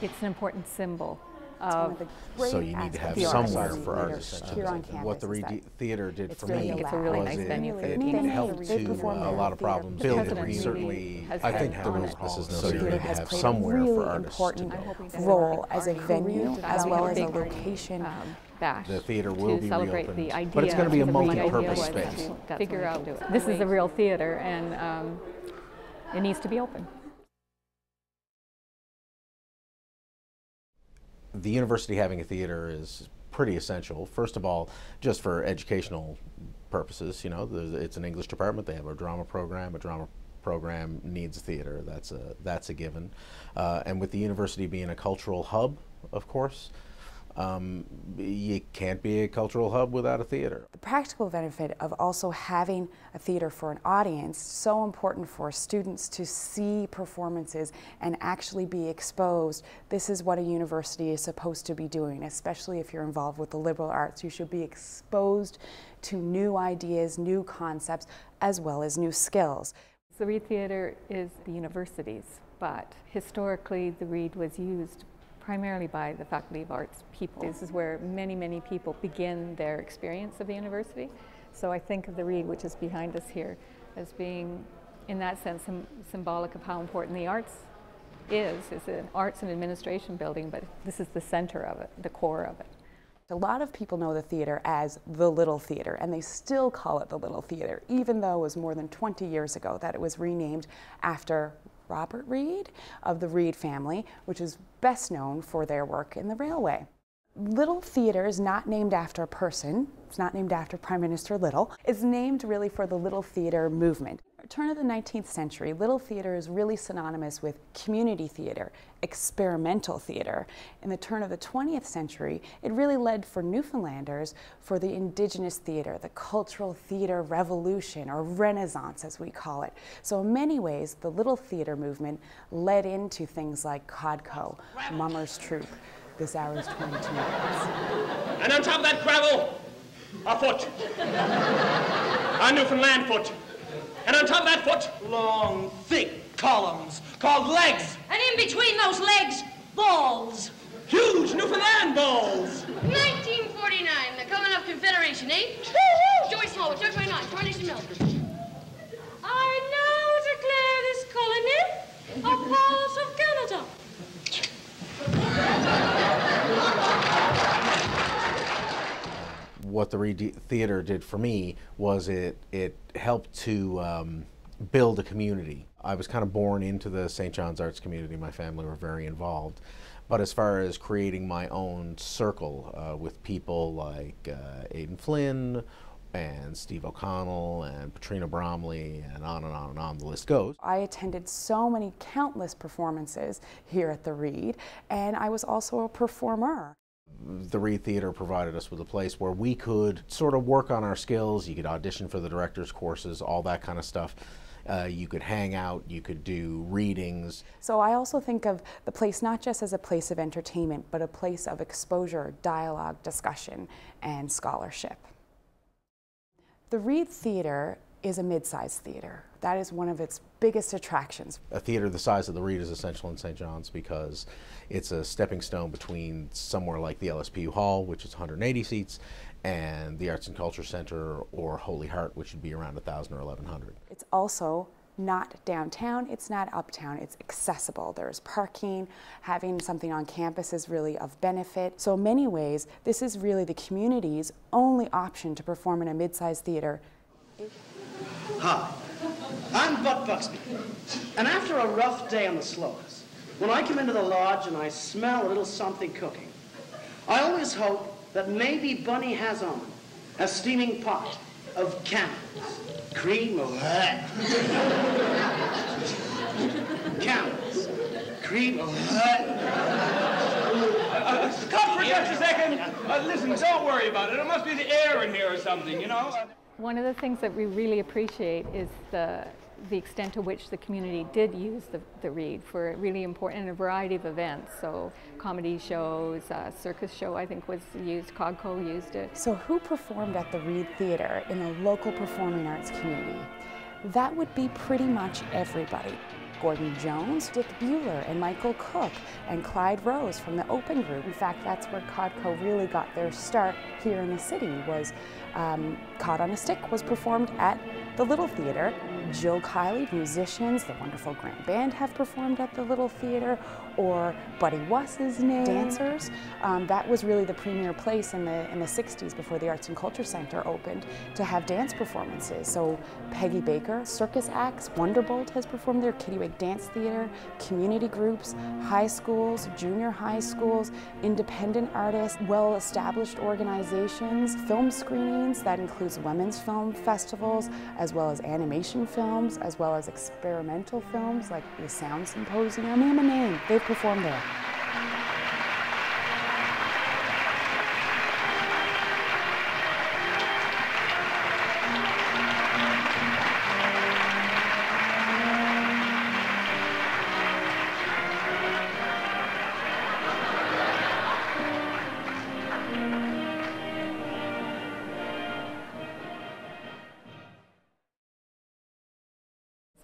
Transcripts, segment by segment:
It's an important symbol. So you need to have somewhere for art, essentially. What the Reid Theatre did for me was it helped to a lot of problems build the Reid. Certainly, I think so you need to have somewhere for artists to go. Role as a venue as well as a location. The theatre will be reopened, but it's going to be a multi-purpose space. Figure out this is a real theatre, and it needs to be open. The university having a theatre is pretty essential. First of all, just for educational purposes, you know, it's an English department. They have a drama program. A drama program needs a theatre. That's a given. And with the university being a cultural hub, of course, you can't be a cultural hub without a theatre. The practical benefit of also having a theatre for an audience, so important for students to see performances and actually be exposed. This is what a university is supposed to be doing, especially if you're involved with the liberal arts. You should be exposed to new ideas, new concepts, as well as new skills. The Reid Theatre is the university's, but historically the Reid was used primarily by the Faculty of Arts people. This is where many, many people begin their experience of the university. So I think of the Reid, which is behind us here, as being, in that sense, symbolic of how important the arts is. It's an arts and administration building, but this is the center of it, the core of it. A lot of people know the theatre as the Little Theatre, and they still call it the Little Theatre, even though it was more than 20 years ago that it was renamed after Robert Reid of the Reid family, which is best known for their work in the railway. Little Theatre is not named after a person. It's not named after Prime Minister Little. It's named really for the Little Theatre movement. Turn of the 19th century, Little Theatre is really synonymous with community theatre, experimental theatre. In the turn of the 20th century, it really led for Newfoundlanders for the Indigenous theatre, the cultural theatre revolution, or Renaissance as we call it. So in many ways, the Little Theatre movement led into things like Codco, Mummer's Troop, This Hour's 22 Minutes. And on top of that gravel, a foot. A Newfoundland foot. And on top of that foot, long, thick columns called legs. And in between those legs, balls. Huge Newfoundland balls. 1949, the coming of Confederation, eh? Joyce Hall, 29, Coronation Mill. I now declare this colony a part of Canada. What the Reid Theatre did for me was it helped to build a community. I was kind of born into the St. John's Arts community. My family were very involved. But as far as creating my own circle with people like Aidan Flynn and Steve O'Connell and Patrina Bromley and on and on and on the list goes. I attended so many countless performances here at the Reid, and I was also a performer. The Reid Theatre provided us with a place where we could sort of work on our skills. You could audition for the director's courses, all that kind of stuff. You could hang out, you could do readings. So I also think of the place not just as a place of entertainment, but a place of exposure, dialogue, discussion, and scholarship. The Reid Theatre is a mid-size theatre. That is one of its biggest attractions. A theatre the size of the Reid is essential in St. John's because it's a stepping stone between somewhere like the LSPU Hall, which is 180 seats, and the Arts and Culture Centre or Holy Heart, which would be around 1,000 or 1,100. It's also not downtown, it's not uptown, it's accessible. There's parking, having something on campus is really of benefit. So in many ways, this is really the community's only option to perform in a mid-sized theatre. Hi, I'm Buck Buxby, and after a rough day on the slopes, when I come into the lodge and I smell a little something cooking, I always hope that maybe Bunny has on a steaming pot of camels, cream of camels, cream of Come for just a second. Listen, don't worry about it. It must be the air in here or something, you know? One of the things that we really appreciate is the extent to which the community did use the Reid for really important in a variety of events. So comedy shows, circus show I think was used, Codco used it. So who performed at the Reid Theatre in the local performing arts community? That would be pretty much everybody. Gordon Jones, Dick Bueller, and Michael Cook, and Clyde Rose from the Open Group. In fact, that's where Codco really got their start here in the city. Was Cod on a Stick was performed at the Little Theatre. Jill Kiley, musicians, the wonderful Grand Band have performed at the Little Theatre, or Buddy Wuss's name, dancers. That was really the premier place in the 60s before the Arts and Culture Center opened to have dance performances. So Peggy Baker, circus acts, Wonderbolt has performed there, Kittywig Dance Theatre, community groups, high schools, junior high schools, independent artists, well-established organizations, film screenings, that includes women's film festivals, as well as animation films, as well as experimental films like the Sound Symposium, name a name, they've performed there.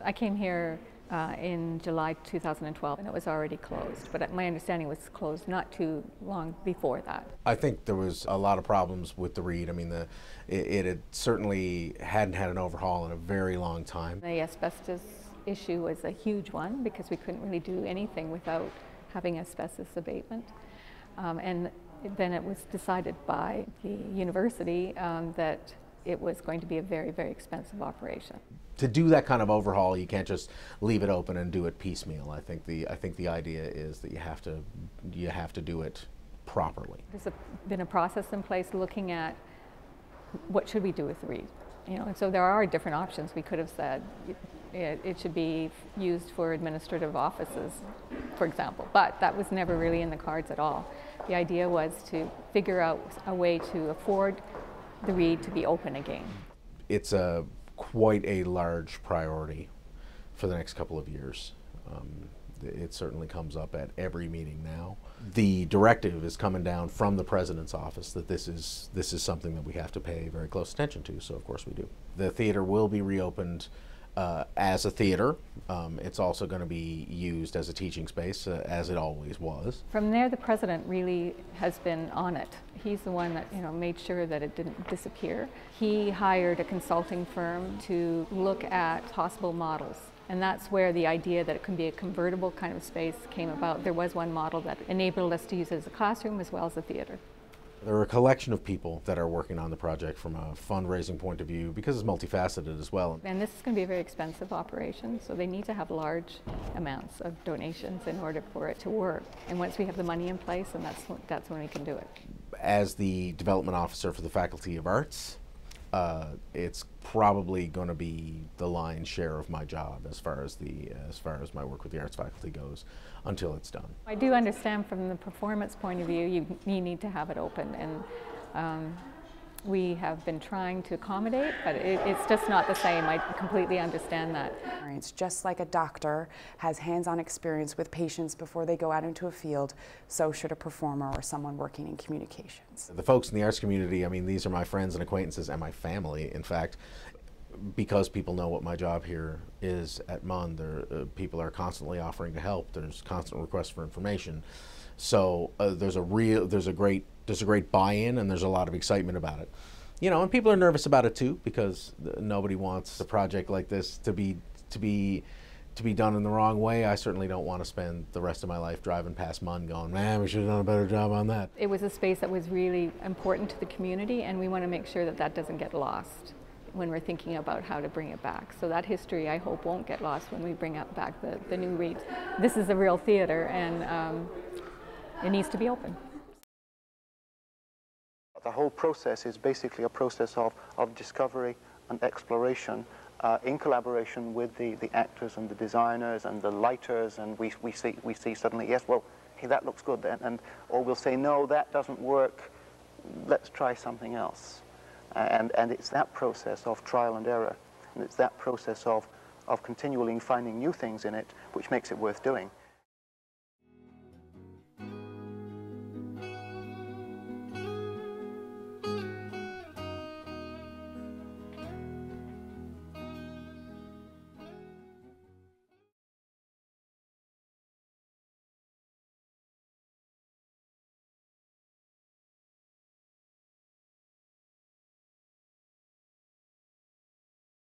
I came here in July 2012, and it was already closed, but my understanding was closed not too long before that. I think there was a lot of problems with the Reid. I mean, it had certainly hadn't had an overhaul in a very long time. The asbestos issue was a huge one because we couldn't really do anything without having asbestos abatement. And then it was decided by the university that it was going to be a very, very expensive operation. To do that kind of overhaul, you can't just leave it open and do it piecemeal. I think the idea is that you have to do it properly. There's been a process in place looking at what should we do with the Reid, and so there are different options. We could have said it should be used for administrative offices, for example, but that was never really in the cards at all. The idea was to figure out a way to afford the Reid to be open again. It's quite a large priority for the next couple of years. It certainly comes up at every meeting now. The directive is coming down from the President's office that this is something that we have to pay very close attention to, so of course we do. The theater will be reopened as a theater. It's also going to be used as a teaching space, as it always was. From there, the President really has been on it. He's the one that made sure that it didn't disappear. He hired a consulting firm to look at possible models. And that's where the idea that it can be a convertible kind of space came about. There was one model that enabled us to use it as a classroom as well as a theater. There are a collection of people that are working on the project from a fundraising point of view because it's multifaceted as well. And this is going to be a very expensive operation, so they need to have large amounts of donations in order for it to work. And once we have the money in place, and that's when we can do it. As the development officer for the Faculty of Arts, it's probably going to be the lion's share of my job as far as my work with the arts faculty goes until it's done. I do understand from the performance point of view you need to have it open, and we have been trying to accommodate, but it's just not the same. I completely understand that. It's just like a doctor has hands-on experience with patients before they go out into a field, so should a performer or someone working in communications. The folks in the arts community, I mean, these are my friends and acquaintances and my family, in fact, because people know what my job here is at MUN. People are constantly offering to help. There's constant requests for information. So there's a great buy-in, and there's a lot of excitement about it. And people are nervous about it too, because nobody wants a project like this to be done in the wrong way. I certainly don't want to spend the rest of my life driving past MUN going, man, we should have done a better job on that. It was a space that was really important to the community, and we want to make sure that that doesn't get lost when we're thinking about how to bring it back. So that history, I hope, won't get lost when we bring back the new Reid. This is a real theater, and it needs to be open. The whole process is basically a process of discovery and exploration in collaboration with the actors and the designers and the lighters, and we see suddenly, yes, well, hey, that looks good then, or we'll say, no, that doesn't work, let's try something else. And it's that process of trial and error, and it's that process of continually finding new things in it which makes it worth doing.